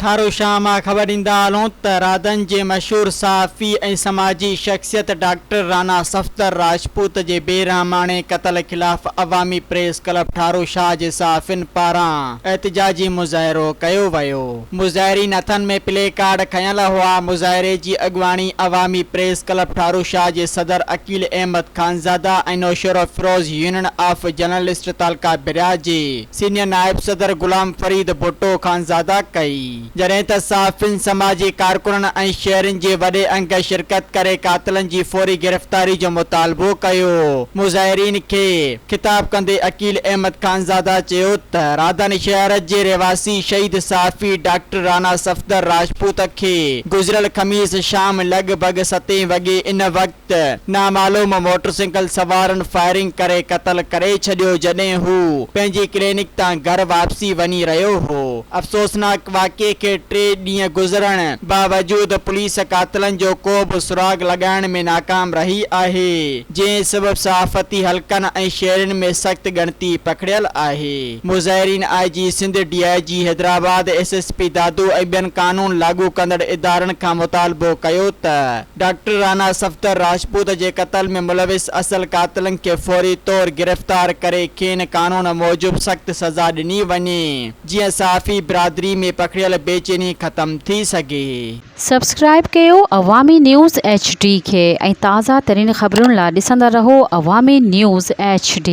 ठारो शाह मां ख़बर ॾींदा हलूं त राधन जे मशहूर सहाफ़ी ऐं समाजी शख़्सियत डॉक्टर राना सफ़दर राजपूत जे बेरहमाने क़त्ल ख़िलाफ़ अवामी प्रेस क्लब ठारो शाह जे सहाफ़ियुनि पारां एहतिजाजी मुज़ाहिरो कयो वियो। मुज़ाहिरीन हथनि में प्ले कार्ड खयल हुआ। मुज़ाहिरे जी अॻुवाणी अवामी प्रेस क्लब ठारो शाह जे सदर अकील अहमद खानज़ादा ऐं Naushahro Firoz union of journalist तालका बिरिया जे सीनियर नायब सदर गुलाम फरीद भुट्टो खानज़ादा कई, जॾहिं त सहाफ़ियुनि समाजी कारकुननि ऐं शहरनि जे वॾे अंग शिरकत करे कातिलनि जी फौरी गिरफ़्तारी जो मुतालबो कयो। मुज़ाहिरीन खे ख़िताब कंदे अकील अहमद खानज़ादा चयो त राधन शहर जे रहवासी शहीद सहाफ़ी डॉक्टर राना सफ़दर राजपूत खे गुज़िरियल ख़मीस शाम लॻभॻि 7 वॻे इन वक़्ति नामालूम मोटरसाइकिल सवारनि फायरिंग करे क़त्ल करे छॾियो जॾहिं हू पंहिंजी क्लिनिक तां घर वापसी वञी रहियो हो। अफ़सोसनाक वाक़िए खे 3 ॾींहं गुज़रण बावजूदि पुलिस कातिलनि जो को बि सुराग लॻाइण में नाकाम रही आहे, जंहिं सबबि सहाफ़ती हलकनि ऐं शहरनि में सख़्त ॻणती पकड़ियल आहे। मुज़ाहिरीन IG Sindh DIG Hyderabad SSP दादू ऐं ॿियनि कानून लागू कंदड़ इदारनि खां मुतालबो कयो त डॉक्टर राना सफ़दर राजपूत जे क़त्ल में मुलविस असल कातिलनि खे फौरी तौर गिरफ़्तार करे खेनि कानून मूजिब सख़्त सज़ा ॾिनी वञे, जीअं सहाफ़ी बिरादरी में पकड़ियल बेचैनी ख़त्म थी सघे। सब्सक्राइब कयो अवामी न्यूज़ HD खे ऐं ताज़ा तरीन ख़बरुनि लाइ ॾिसंदा रहो अवामी न्यूज़ HD।